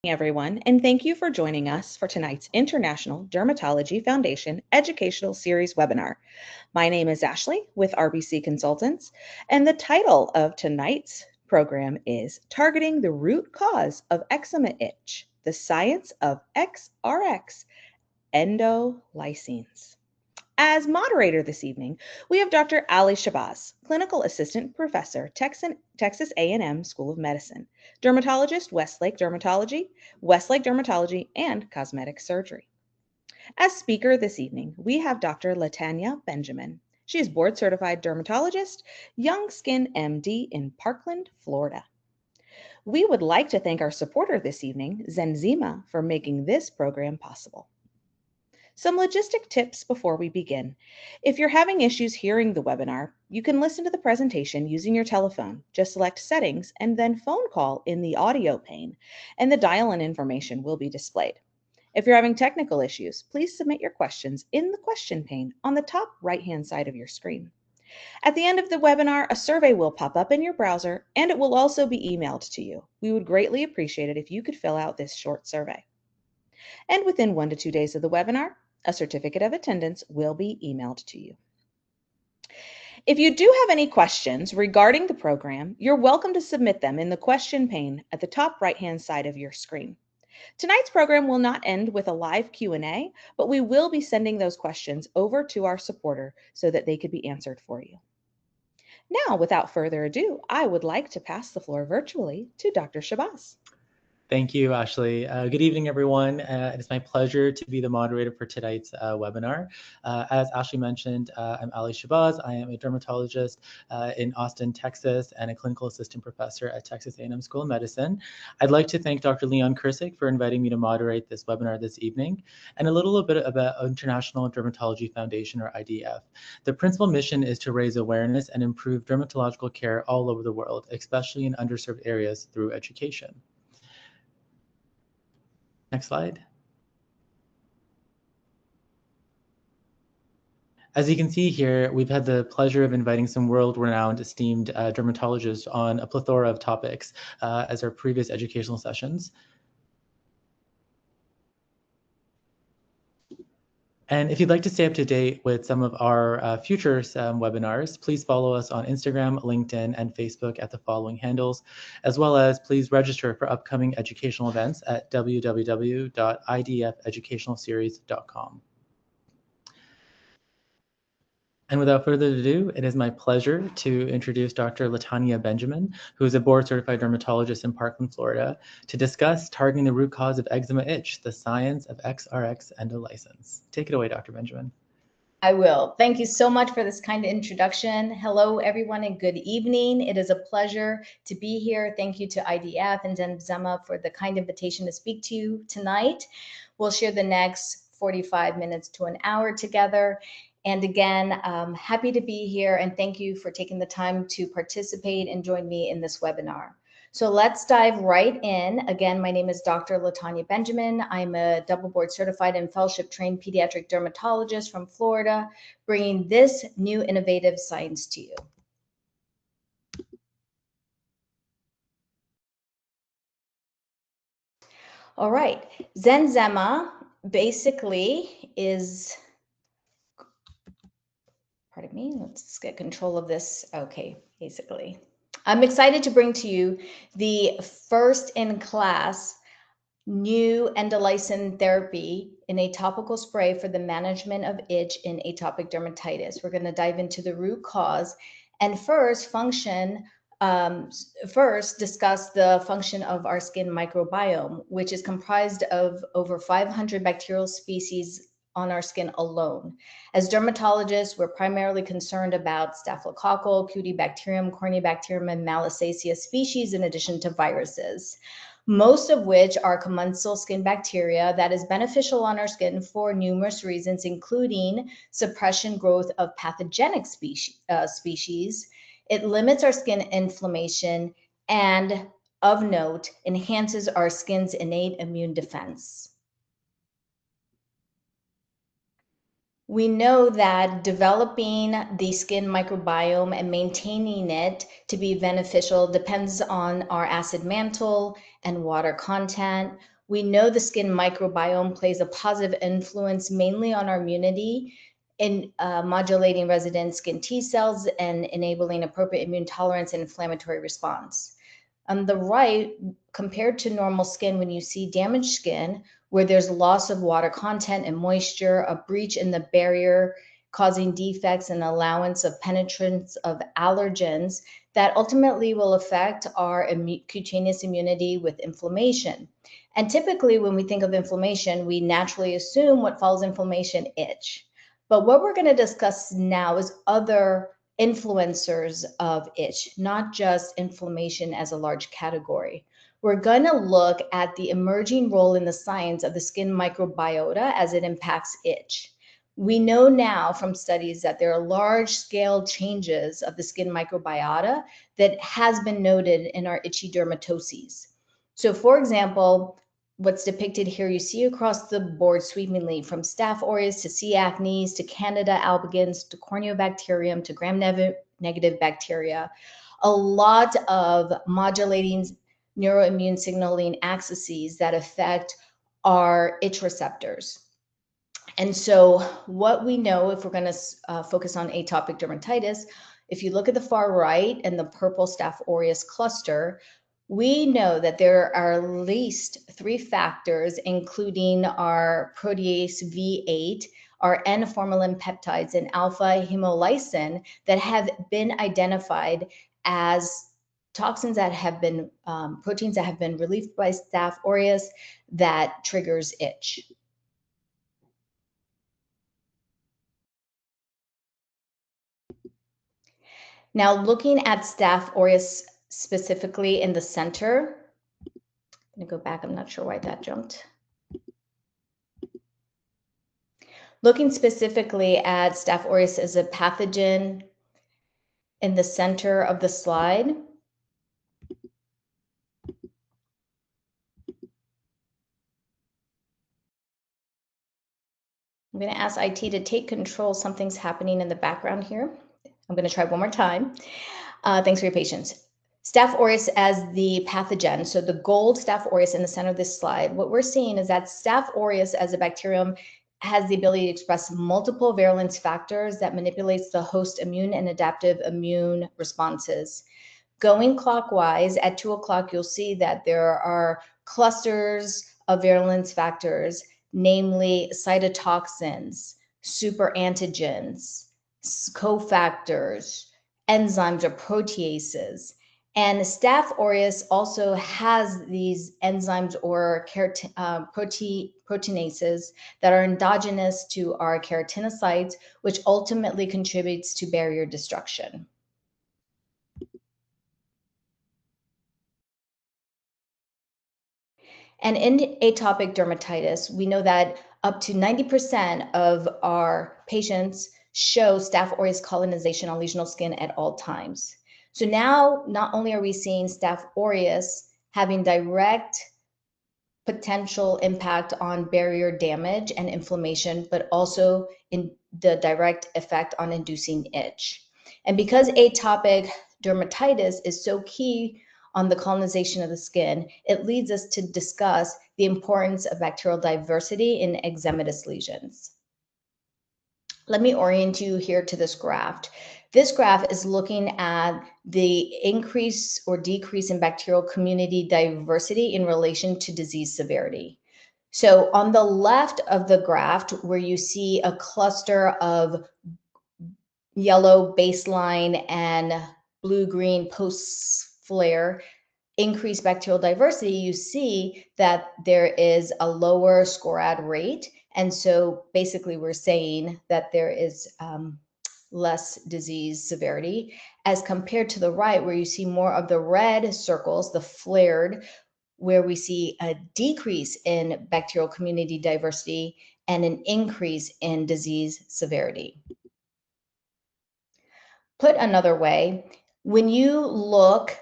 Everyone, and thank you for joining us for tonight's International Dermatology Foundation Educational Series webinar. My name is Ashley with RBC Consultants, and the title of tonight's program is Targeting the Root Cause of Eczema Itch, the Science of Ecz-Rx Endolysins. As moderator this evening, we have Dr. Ali Shabazz, Clinical Assistant Professor, Texas A&M School of Medicine, Dermatologist, Westlake Dermatology, and Cosmetic Surgery. As speaker this evening, we have Dr. Latanya Benjamin. She is board-certified dermatologist, Young Skin MD in Parkland, Florida. We would like to thank our supporter this evening, ZenZema, for making this program possible. Some logistic tips before we begin. If you're having issues hearing the webinar, you can listen to the presentation using your telephone. Just select Settings and then Phone Call in the audio pane, and the dial-in information will be displayed. If you're having technical issues, please submit your questions in the question pane on the top right-hand side of your screen. At the end of the webinar, a survey will pop up in your browser, and it will also be emailed to you. We would greatly appreciate it if you could fill out this short survey. And within 1 to 2 days of the webinar, a certificate of attendance will be emailed to you. If you do have any questions regarding the program, you're welcome to submit them in the question pane at the top right-hand side of your screen. Tonight's program will not end with a live Q&A, but we will be sending those questions over to our supporter so that they could be answered for you. Now, without further ado, I would like to pass the floor virtually to Dr. Shabazz. Thank you, Ashley. Good evening, everyone. It's my pleasure to be the moderator for tonight's webinar. As Ashley mentioned, I'm Ali Shabazz. I am a dermatologist in Austin, Texas, and a clinical assistant professor at Texas A&M School of Medicine. I'd like to thank Dr. Leon Kursik for inviting me to moderate this webinar this evening, and a little bit about International Dermatology Foundation, or IDF. The principal mission is to raise awareness and improve dermatological care all over the world, especially in underserved areas, through education. Next slide. As you can see here, we've had the pleasure of inviting some world-renowned esteemed dermatologists on a plethora of topics as our previous educational sessions. And if you'd like to stay up to date with some of our future webinars, please follow us on Instagram, LinkedIn, and Facebook at the following handles, as well as please register for upcoming educational events at www.idfeducationalseries.com. And without further ado, it is my pleasure to introduce Dr. Latanya Benjamin, who is a board-certified dermatologist in Parkland, Florida, to discuss targeting the root cause of eczema itch, the science of Ecz-Rx endolysins. Take it away, Dr. Benjamin. I will. Thank you so much for this kind introduction. Hello, everyone, and good evening. It is a pleasure to be here. Thank you to IDF and ZenZema for the kind invitation to speak to you tonight. We'll share the next 45 minutes to an hour together. And again, happy to be here, and thank you for taking the time to participate and join me in this webinar. So let's dive right in. Again, my name is Dr. Latanya Benjamin. I'm a double board certified and fellowship trained pediatric dermatologist from Florida, bringing this new innovative science to you. All right, ZenZema basically is, pardon me, let's get control of this. Okay, basically. I'm excited to bring to you the first in class new endolysin therapy in a topical spray for the management of itch in atopic dermatitis. We're going to dive into the root cause and first discuss the function of our skin microbiome, which is comprised of over 500 bacterial species on our skin alone. As dermatologists, we're primarily concerned about Staphylococcal, Cutibacterium, Corynebacterium, and Malassezia species, in addition to viruses, most of which are commensal skin bacteria that is beneficial on our skin for numerous reasons, including suppression growth of pathogenic species. It limits our skin inflammation and, of note, enhances our skin's innate immune defense. We know that developing the skin microbiome and maintaining it to be beneficial depends on our acid mantle and water content. We know the skin microbiome plays a positive influence mainly on our immunity in modulating resident skin T cells and enabling appropriate immune tolerance and inflammatory response. On the right, compared to normal skin, when you see damaged skin, where there's loss of water content and moisture, a breach in the barrier causing defects and allowance of penetrance of allergens that ultimately will affect our cutaneous immunity with inflammation. And typically when we think of inflammation, we naturally assume what follows inflammation, itch. But what we're going to discuss now is other influencers of itch, not just inflammation as a large category. We're going to look at the emerging role in the science of the skin microbiota as it impacts itch. We know now from studies that there are large-scale changes of the skin microbiota that has been noted in our itchy dermatoses. So for example, what's depicted here, you see across the board sweepingly from Staph aureus to C. acnes to Candida albicans to Corneobacterium to gram-negative bacteria, a lot of modulating neuroimmune signaling axes that affect our itch receptors. And so what we know, if we're going to focus on atopic dermatitis, if you look at the far right and the purple Staph aureus cluster, we know that there are at least 3 factors, including our protease V8, our N-formulin peptides, and alpha hemolysin that have been identified as toxins that have been, proteins that have been released by Staph aureus that triggers itch. Now, looking at Staph aureus specifically in the center, I'm going to go back, I'm not sure why that jumped. Looking specifically at Staph aureus as a pathogen in the center of the slide, I'm going to ask IT to take control. Something's happening in the background here. I'm going to try one more time. Thanks for your patience. Staph aureus as the pathogen, so the gold Staph aureus in the center of this slide, what we're seeing is that Staph aureus as a bacterium has the ability to express multiple virulence factors that manipulates the host immune and adaptive immune responses. Going clockwise, at 2 o'clock, you'll see that there are clusters of virulence factors, namely cytotoxins, superantigens, cofactors, enzymes or proteases. And Staph aureus also has these enzymes or proteinases that are endogenous to our keratinocytes, which ultimately contributes to barrier destruction. And in atopic dermatitis, we know that up to 90% of our patients show Staph aureus colonization on lesional skin at all times. So now, not only are we seeing Staph aureus having direct potential impact on barrier damage and inflammation, but also in the direct effect on inducing itch. And because atopic dermatitis is so key on the colonization of the skin, it leads us to discuss the importance of bacterial diversity in eczematous lesions. Let me orient you here to this graph. This graph is looking at the increase or decrease in bacterial community diversity in relation to disease severity. So on the left of the graph, where you see a cluster of yellow baseline and blue-green post-flare increased bacterial diversity, you see that there is a lower SCORAD rate. And so basically we're saying that there is less disease severity as compared to the right, where you see more of the red circles, the flared, where we see a decrease in bacterial community diversity and an increase in disease severity. Put another way, when you look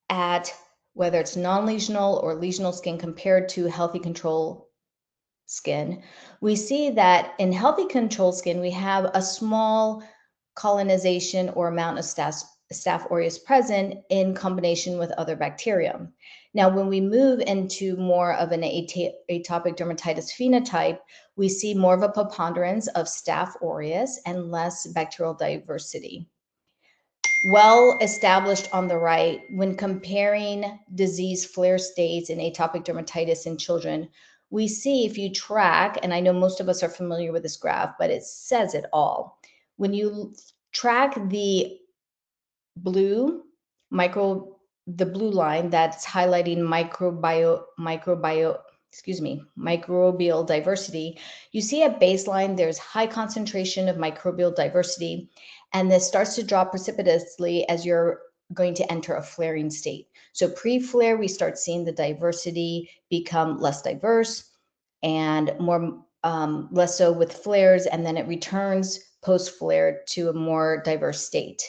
at whether it's non-lesional or lesional skin compared to healthy control skin, we see that in healthy control skin, we have a small colonization or amount of Staph aureus present in combination with other bacteria. Now, when we move into more of an atopic dermatitis phenotype, we see more of a preponderance of Staph aureus and less bacterial diversity. Well established on the right, when comparing disease flare states in atopic dermatitis in children, we see if you track, and I know most of us are familiar with this graph, but it says it all. When you track the blue the blue line that's highlighting microbial diversity, you see at baseline there's high concentration of microbial diversity, and this starts to drop precipitously as you're going to enter a flaring state. So pre-flare, we start seeing the diversity become less diverse and more less so with flares, and then it returns post-flare to a more diverse state.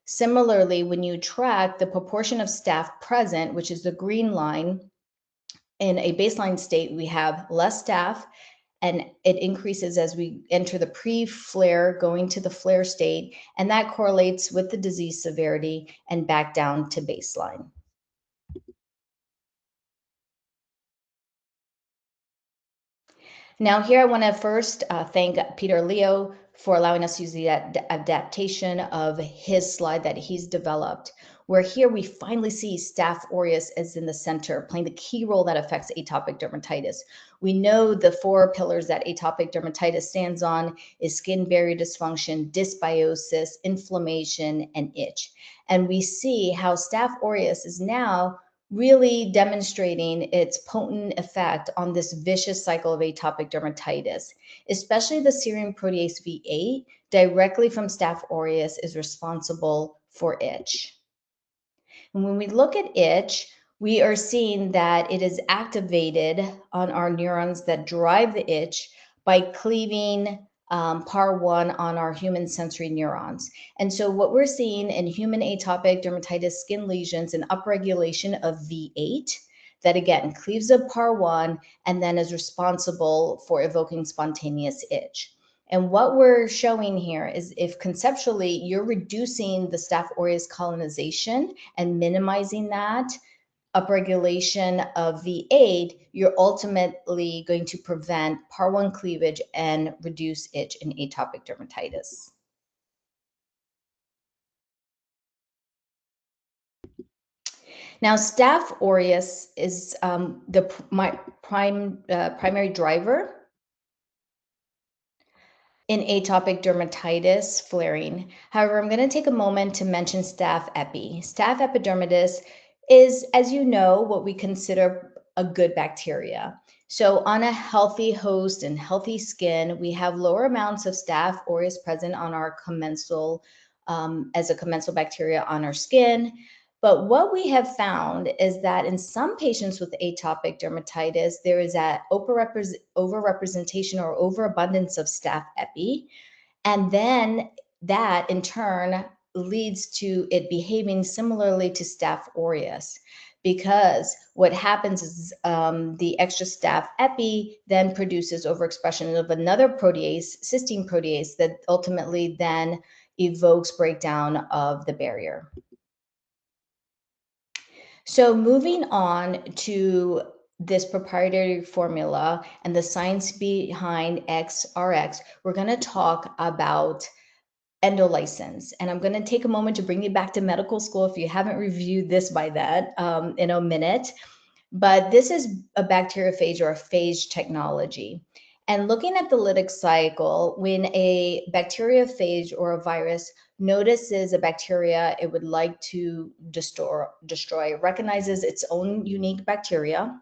Similarly, when you track the proportion of staph present, which is the green line, in a baseline state, we have less staph, and it increases as we enter the pre-flare going to the flare state, and that correlates with the disease severity and back down to baseline. Now here I want to first thank Peter Leo for allowing us to use the adaptation of his slide that he's developed, where here we finally see Staph aureus as in the center, playing the key role that affects atopic dermatitis. We know the 4 pillars that atopic dermatitis stands on is skin barrier dysfunction, dysbiosis, inflammation, and itch. And we see how Staph aureus is now really demonstrating its potent effect on this vicious cycle of atopic dermatitis, especially the serine protease V8 directly from Staph aureus is responsible for itch. And when we look at itch, we are seeing that it is activated on our neurons that drive the itch by cleaving PAR1 on our human sensory neurons. And so what we're seeing in human atopic dermatitis skin lesions, an upregulation of V8 that again cleaves up PAR1 and then is responsible for evoking spontaneous itch. And what we're showing here is if conceptually you're reducing the Staph aureus colonization and minimizing that upregulation of V8, you're ultimately going to prevent PAR1 cleavage and reduce itch in atopic dermatitis. Now, Staph aureus is the primary driver in atopic dermatitis flaring. However, I'm going to take a moment to mention Staph epi. Staph epidermidis is, as you know, what we consider a good bacteria. So on a healthy host and healthy skin, we have lower amounts of Staph aureus present on our commensal, as a commensal bacteria on our skin. But what we have found is that in some patients with atopic dermatitis, there is that overrepresentation or overabundance of Staph epi. And then that in turn leads to it behaving similarly to Staph aureus, because what happens is the extra Staph epi then produces overexpression of another protease, cysteine protease, that ultimately then evokes breakdown of the barrier. So moving on to this proprietary formula and the science behind Ecz-Rx, we're going to talk about endolysins. And I'm going to take a moment to bring you back to medical school if you haven't reviewed this by that in a minute. But this is a bacteriophage or a phage technology. And looking at the lytic cycle, when a bacteriophage or a virus notices a bacteria it would like to destroy, it recognizes its own unique bacteria,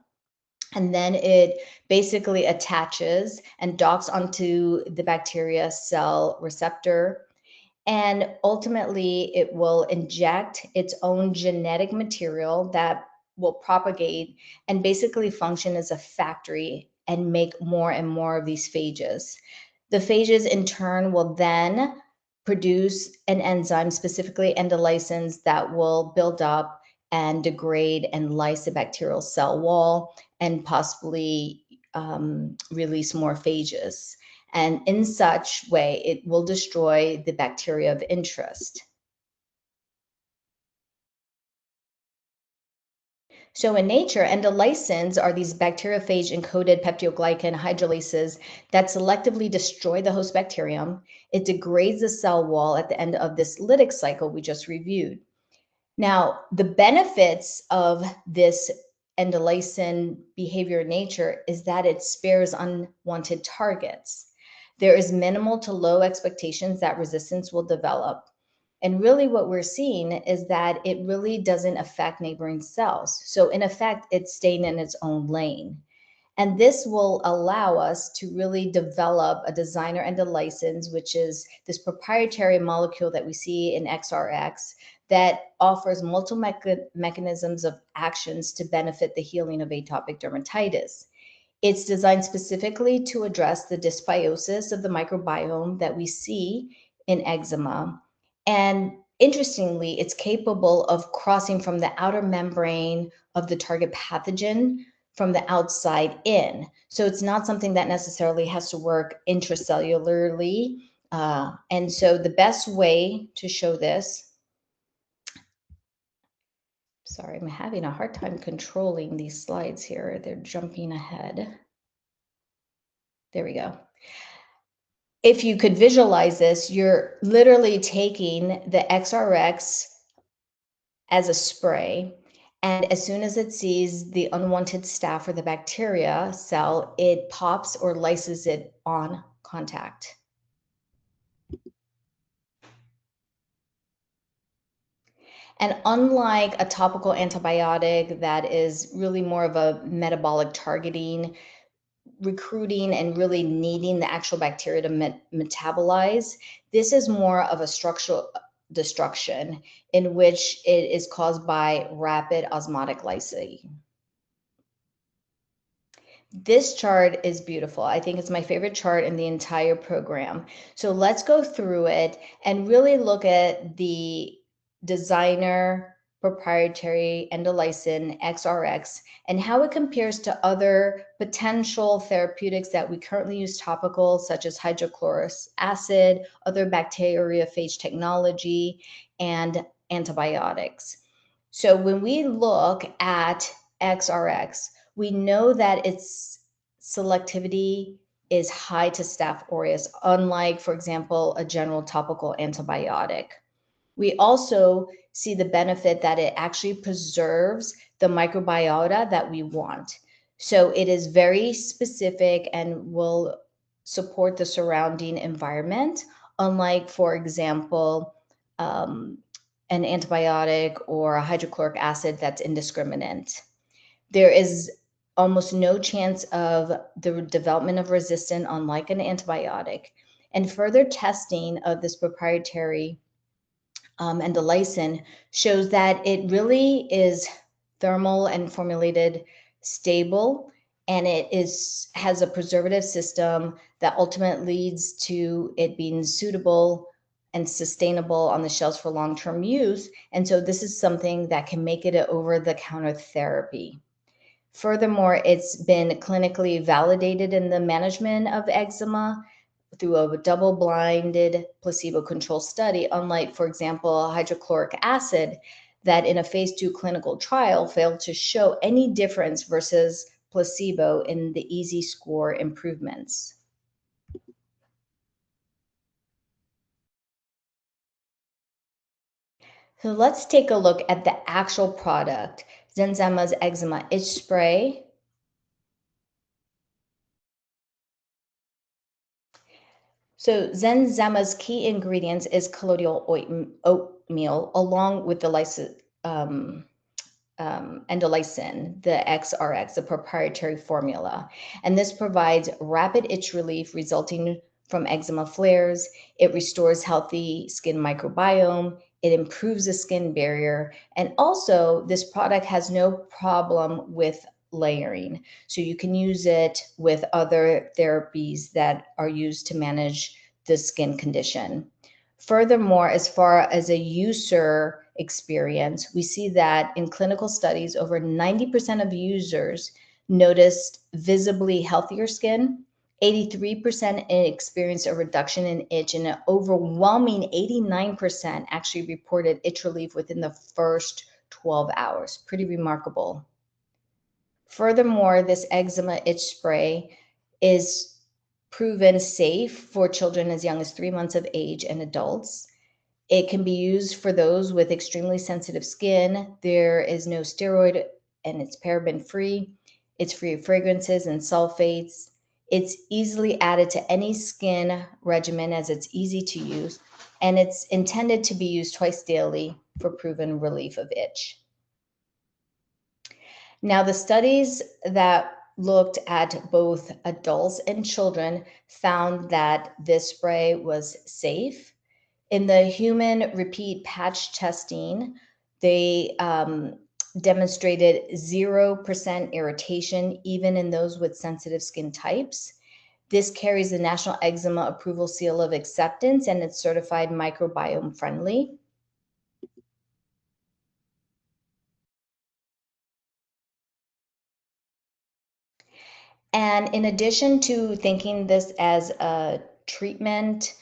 and then it basically attaches and docks onto the bacteria cell receptor. And ultimately, it will inject its own genetic material that will propagate and basically function as a factory and make more and more of these phages. The phages in turn will then produce an enzyme, specifically endolysins, that will build up and degrade and lyse the bacterial cell wall and possibly release more phages. And in such way, it will destroy the bacteria of interest. So in nature, endolysins are these bacteriophage-encoded peptidoglycan hydrolases that selectively destroy the host bacterium. It degrades the cell wall at the end of this lytic cycle we just reviewed. Now, the benefits of this endolysin behavior in nature is that it spares unwanted targets. There is minimal to low expectations that resistance will develop. And really what we're seeing is that it really doesn't affect neighboring cells. So in effect, it's staying in its own lane. And this will allow us to really develop a designer endolysins, which is this proprietary molecule that we see in Ecz-Rx that offers multiple mechanisms of actions to benefit the healing of atopic dermatitis. It's designed specifically to address the dysbiosis of the microbiome that we see in eczema. And interestingly, it's capable of crossing from the outer membrane of the target pathogen from the outside in. So it's not something that necessarily has to work intracellularly. And so the best way to show this, sorry, I'm having a hard time controlling these slides here. They're jumping ahead. There we go. If you could visualize this, you're literally taking the Ecz-Rx as a spray, and as soon as it sees the unwanted staph or the bacteria cell, it pops or lyses it on contact. And unlike a topical antibiotic that is really more of a metabolic targeting, recruiting and really needing the actual bacteria to metabolize, this is more of a structural destruction in which it is caused by rapid osmotic lysing. This chart is beautiful. I think it's my favorite chart in the entire program. So let's go through it and really look at the designer proprietary endolysin Ecz-Rx and how it compares to other potential therapeutics that we currently use topical, such as hydrochloric acid, other bacteriophage technology, and antibiotics. So when we look at Ecz-Rx, we know that its selectivity is high to Staph aureus, unlike, for example, a general topical antibiotic. We also see the benefit that it actually preserves the microbiota that we want. So it is very specific and will support the surrounding environment, unlike, for example, an antibiotic or a hydrochloric acid that's indiscriminate. There is almost no chance of the development of resistance, unlike an antibiotic. And further testing of this proprietary endolysin shows that it really is thermal and formulated stable, and it has a preservative system that ultimately leads to it being suitable and sustainable on the shelves for long-term use. And so this is something that can make it an over-the-counter therapy. Furthermore, it's been clinically validated in the management of eczema through a double-blinded placebo-controlled study, unlike, for example, hydrochloric acid that in a phase 2 clinical trial failed to show any difference versus placebo in the EASI score improvements. So let's take a look at the actual product, ZenZema's Eczema Itch Spray. So ZenZema's key ingredients is colloidal oatmeal, along with the endolysin, the Ecz-Rx, the proprietary formula. And this provides rapid itch relief resulting from eczema flares. It restores healthy skin microbiome. It improves the skin barrier. And also, this product has no problem with layering. So you can use it with other therapies that are used to manage the skin condition. Furthermore, as far as a user experience, we see that in clinical studies, over 90% of users noticed visibly healthier skin. 83% experienced a reduction in itch, and an overwhelming 89% actually reported itch relief within the first 12 hours. Pretty remarkable. Furthermore, this eczema itch spray is proven safe for children as young as 3 months of age and adults. It can be used for those with extremely sensitive skin. There is no steroid and it's paraben free. It's free of fragrances and sulfates. It's easily added to any skin regimen as it's easy to use, and it's intended to be used twice daily for proven relief of itch. Now, the studies that looked at both adults and children found that this spray was safe. In the human repeat patch testing, they demonstrated 0% irritation, even in those with sensitive skin types. This carries the National Eczema Approval Seal of Acceptance, and it's certified microbiome friendly. And in addition to thinking this as a treatment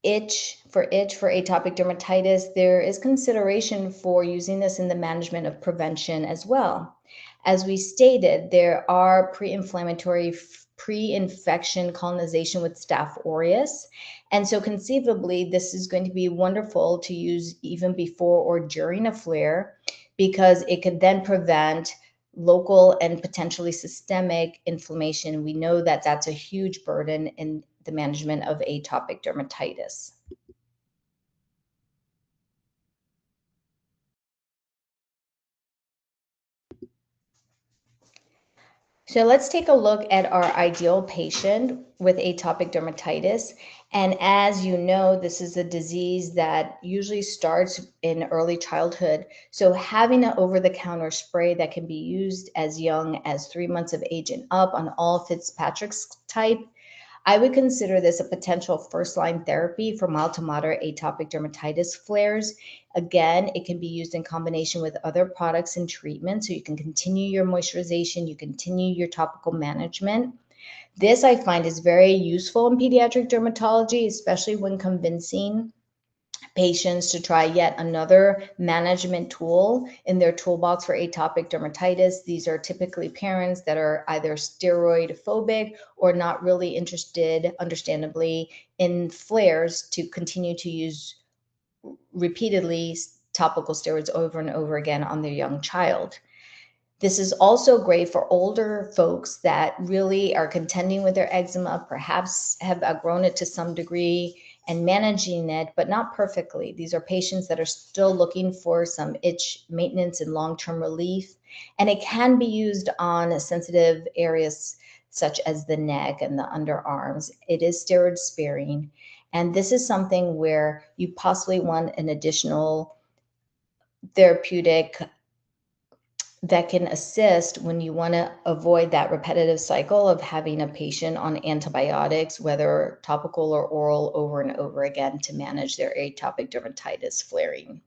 for atopic dermatitis, there is consideration for using this in the management of prevention as well. As we stated, there are pre-inflammatory pre-infection colonization with Staph aureus. And so conceivably, this is going to be wonderful to use even before or during a flare, because it could then prevent local and potentially systemic inflammation. We know that that's a huge burden in the management of atopic dermatitis. So let's take a look at our ideal patient with atopic dermatitis. And as you know, this is a disease that usually starts in early childhood. So having an over-the-counter spray that can be used as young as 3 months of age and up on all Fitzpatrick's type, I would consider this a potential first-line therapy for mild to moderate atopic dermatitis flares. Again, it can be used in combination with other products and treatments, so you can continue your moisturization, you continue your topical management. This I find is very useful in pediatric dermatology, especially when convincing patients to try yet another management tool in their toolbox for atopic dermatitis. These are typically parents that are either steroid phobic or not really interested, understandably, in flares to continue to use repeatedly topical steroids over and over again on their young child. This is also great for older folks that really are contending with their eczema, perhaps have outgrown it to some degree and managing it, but not perfectly. These are patients that are still looking for some itch maintenance and long-term relief. And it can be used on sensitive areas such as the neck and the underarms. It is steroid sparing. And this is something where you possibly want an additional therapeutic that can assist when you want to avoid that repetitive cycle of having a patient on antibiotics, whether topical or oral, over and over again to manage their atopic dermatitis flaring.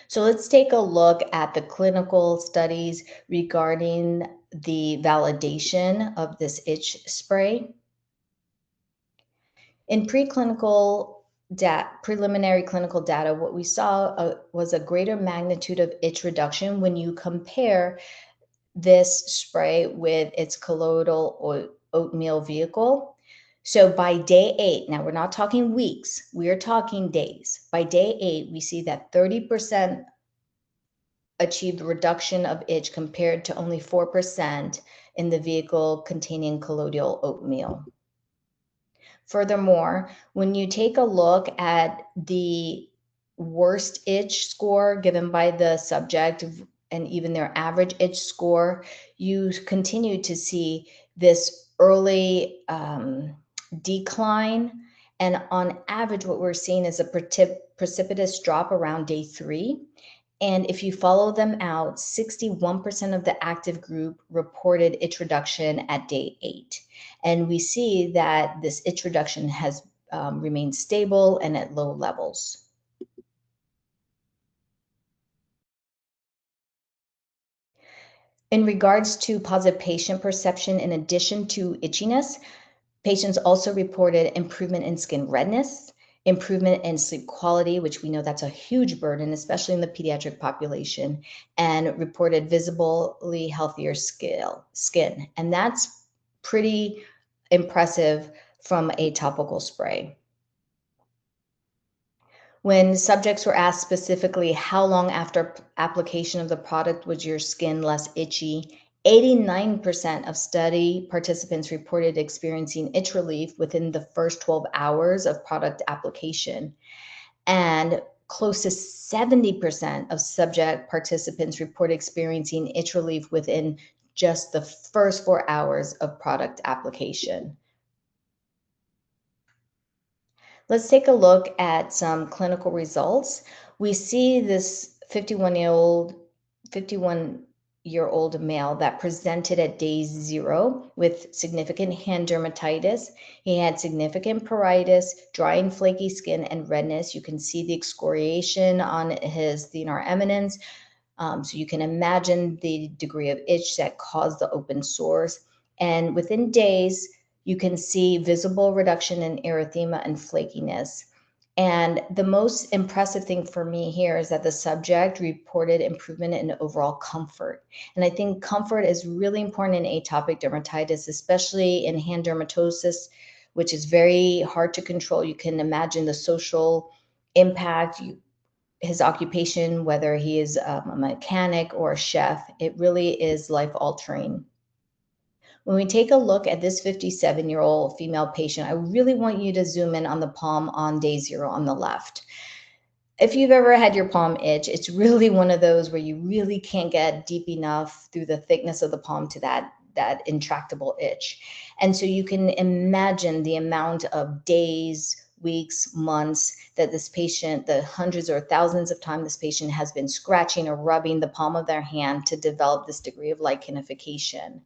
So let's take a look at the clinical studies regarding the validation of this itch spray. In preliminary clinical data, what we saw was a greater magnitude of itch reduction when you compare this spray with its colloidal oatmeal vehicle. So by day 8, now we're not talking weeks, we are talking days. By day 8, we see that 30% achieved reduction of itch compared to only 4% in the vehicle containing colloidal oatmeal. Furthermore, when you take a look at the worst itch score given by the subject and even their average itch score, you continue to see this early decline. And on average, what we're seeing is a precipitous drop around day 3. And if you follow them out, 61% of the active group reported itch reduction at day 8. And we see that this itch reduction has remained stable and at low levels. In regards to positive patient perception, in addition to itchiness, patients also reported improvement in skin redness, improvement in sleep quality, which we know that's a huge burden, especially in the pediatric population, and reported visibly healthier skin. And that's pretty impressive from a topical spray. When subjects were asked specifically how long after application of the product was your skin less itchy, 89% of study participants reported experiencing itch relief within the first 12 hours of product application. And close to 70% of subject participants report experiencing itch relief within just the first 4 hours of product application. Let's take a look at some clinical results. We see this 51-year-old male that presented at day 0 with significant hand dermatitis. He had significant pruritus, dry and flaky skin, and redness. You can see the excoriation on his thenar eminence. So you can imagine the degree of itch that caused the open sores. And within days, you can see visible reduction in erythema and flakiness. And the most impressive thing for me here is that the subject reported improvement in overall comfort. And I think comfort is really important in atopic dermatitis, especially in hand dermatosis, which is very hard to control. You can imagine the social impact, his occupation, whether he is a mechanic or a chef, it really is life-altering. When we take a look at this 57-year-old female patient, I really want you to zoom in on the palm on day 0 on the left. If you've ever had your palm itch, it's really one of those where you really can't get deep enough through the thickness of the palm to that intractable itch. And so you can imagine the amount of days, weeks, months that this patient, the hundreds or thousands of times this patient has been scratching or rubbing the palm of their hand to develop this degree of lichenification.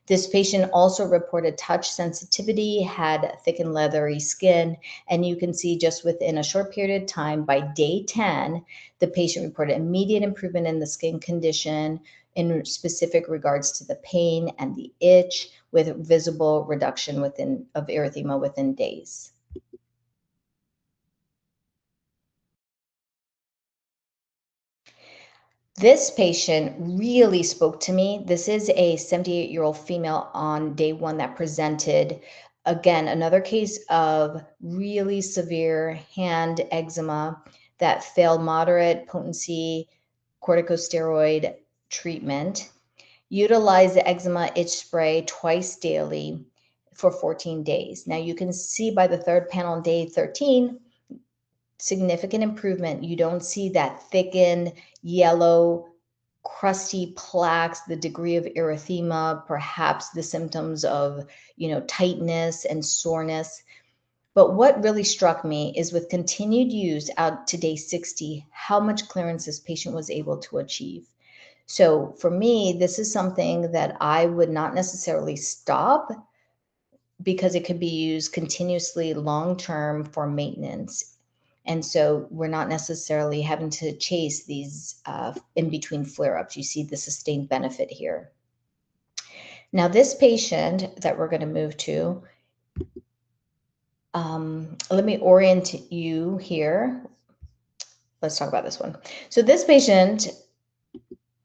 This patient also reported touch sensitivity, had thick and leathery skin, and you can see just within a short period of time, by day 10, the patient reported immediate improvement in the skin condition in specific regards to the pain and the itch, with visible reduction of erythema within days. This patient really spoke to me. This is a 78-year-old female on day 1 that presented. Again, another case of really severe hand eczema that failed moderate potency corticosteroid treatment. Utilized the eczema itch spray twice daily for 14 days. Now you can see by the third panel on day 13, significant improvement. You don't see that thickened yellow crusty plaques, the degree of erythema, perhaps the symptoms of, tightness and soreness. But what really struck me is with continued use out to day 60, how much clearance this patient was able to achieve. So for me, this is something that I would not necessarily stop, because it could be used continuously long-term for maintenance. And so we're not necessarily having to chase these in-between flare-ups. You see the sustained benefit here. Now, this patient that we're going to move to, let me orient you here. Let's talk about this one. So this patient,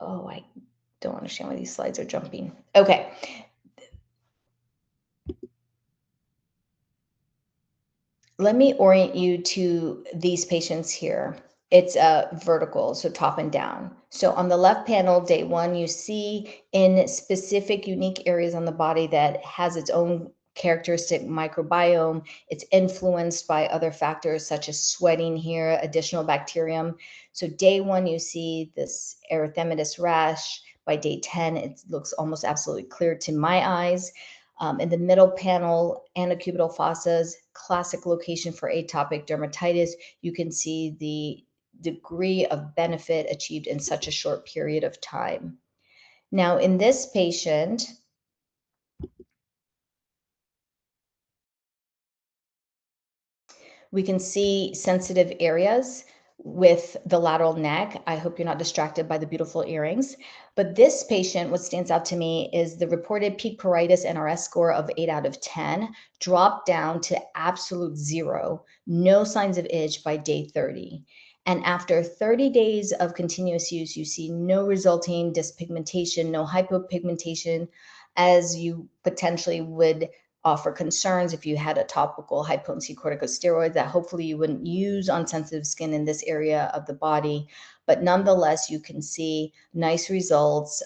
I don't understand why these slides are jumping. Okay. Let me orient you to these patients here. It's vertical, so top and down. So on the left panel, day 1, you see in specific unique areas on the body that has its own characteristic microbiome. It's influenced by other factors such as sweating here, additional bacterium. So day 1, you see this erythematous rash. By day 10, it looks almost absolutely clear to my eyes. In the middle panel, antecubital fossas, classic location for atopic dermatitis. You can see the degree of benefit achieved in such a short period of time. Now, in this patient, we can see sensitive areas. with the lateral neck. I hope you're not distracted by the beautiful earrings. But this patient, what stands out to me is the reported peak pruritus NRS score of 8 out of 10 dropped down to absolute 0, no signs of itch by day 30. And after 30 days of continuous use, you see no resulting dyspigmentation, no hypopigmentation, as you potentially would offer concerns if you had a topical high potency corticosteroid that hopefully you wouldn't use on sensitive skin in this area of the body. But nonetheless, you can see nice results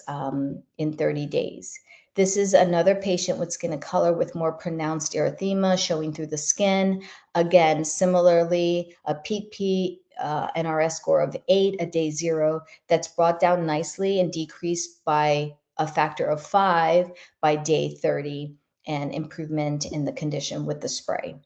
in 30 days. This is another patient with skin of color with more pronounced erythema showing through the skin. Again, similarly, a peak NRS score of 8 at day 0 that's brought down nicely and decreased by a factor of 5 by day 30, and improvement in the condition with the spray.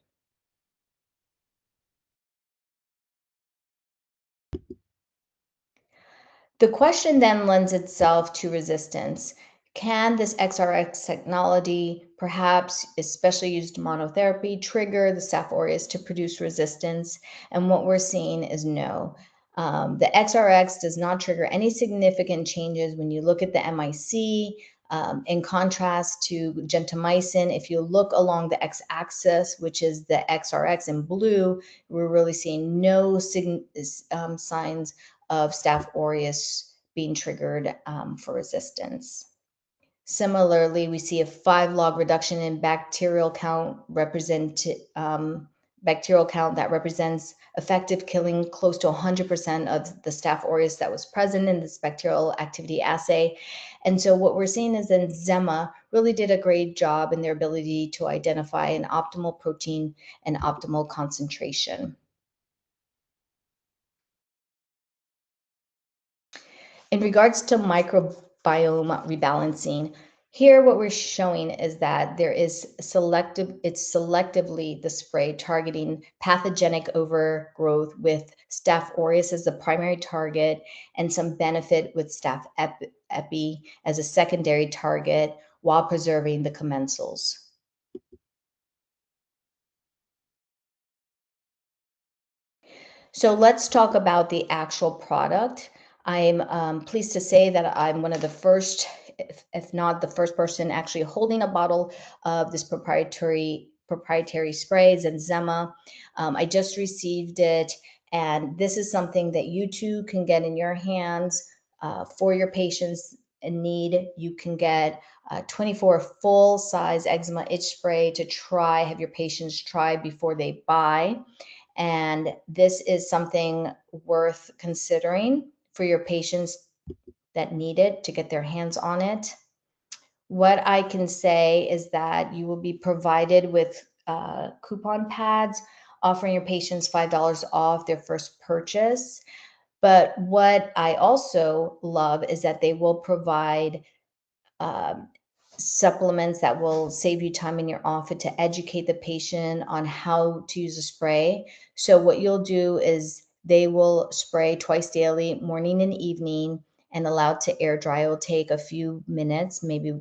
The question then lends itself to resistance. Can this Ecz-Rx technology, perhaps especially used monotherapy, trigger the Staph aureus to produce resistance? And what we're seeing is no. The Ecz-Rx does not trigger any significant changes when you look at the MIC. In contrast to gentamicin, if you look along the x-axis, which is the Ecz-Rx in blue, we're really seeing no signs of Staph aureus being triggered for resistance. Similarly, we see a 5-log reduction in bacterial count that represents effective killing close to 100% of the Staph aureus that was present in this bacterial activity assay. And so what we're seeing is that ZenZema really did a great job in their ability to identify an optimal protein and optimal concentration. In regards to microbiome rebalancing, here what we're showing is that there is it's selectively the spray targeting pathogenic overgrowth with Staph aureus as the primary target and some benefit with Staph epi as a secondary target while preserving the commensals. So let's talk about the actual product. I'm pleased to say that I'm one of the first, if not the first person actually holding a bottle of this proprietary spray, ZenZema. I just received it, and this is something that you too can get in your hands for your patients in need. You can get 24 full-size eczema itch spray to try, have your patients try before they buy. And this is something worth considering for your patients that need it to get their hands on it. What I can say is that you will be provided with coupon pads offering your patients $5 off their first purchase. But what I also love is that they will provide supplements that will save you time in your office to educate the patient on how to use a spray. So what you'll do is they will spray twice daily, morning and evening, and allowed to air dry. It will take a few minutes, maybe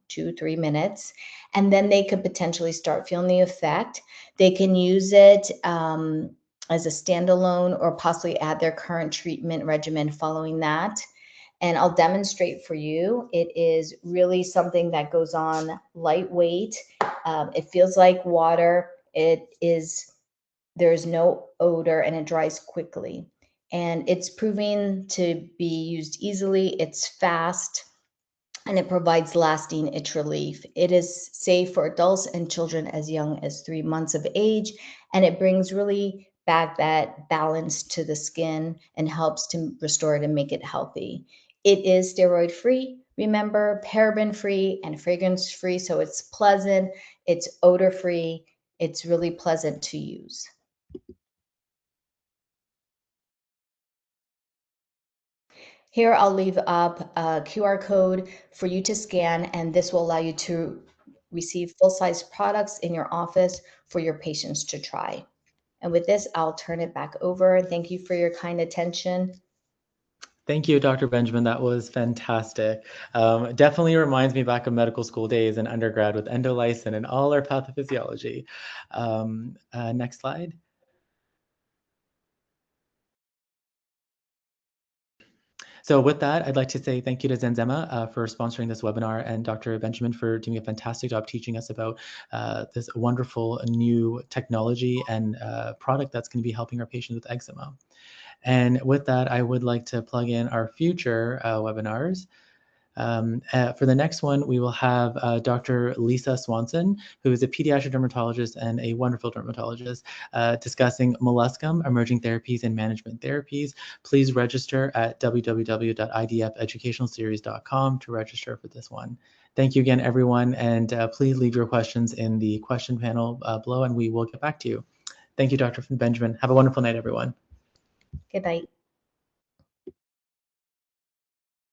2-3 minutes, and then they could potentially start feeling the effect. They can use it as a standalone or possibly add their current treatment regimen following that. And I'll demonstrate for you. It is really something that goes on lightweight. It feels like water. There's no odor and it dries quickly. And it's proving to be used easily. It's fast and it provides lasting itch relief. It is safe for adults and children as young as 3 months of age. And it brings really back that balance to the skin and helps to restore it and make it healthy. It is steroid free, remember, paraben free and fragrance free. So it's pleasant, it's odor free, it's really pleasant to use. Here I'll leave up a QR code for you to scan, and this will allow you to receive full-size products in your office for your patients to try. And with this, I'll turn it back over. Thank you for your kind attention. Thank you, Dr. Benjamin. That was fantastic. Definitely reminds me back of medical school days and undergrad with endolysin and all our pathophysiology. Next slide. So with that, I'd like to say thank you to ZenZema for sponsoring this webinar, and Dr. Benjamin for doing a fantastic job teaching us about this wonderful new technology and product that's going to be helping our patients with eczema. And with that, I would like to plug in our future webinars. For the next one, we will have Dr. Lisa Swanson, who is a pediatric dermatologist and a wonderful dermatologist, discussing molluscum, emerging therapies and management therapies. Please register at www.idfeducationalseries.com to register for this one. Thank you again, everyone, and please leave your questions in the question panel below, and we will get back to you. Thank you, Dr. Benjamin. Have a wonderful night, everyone. Good night.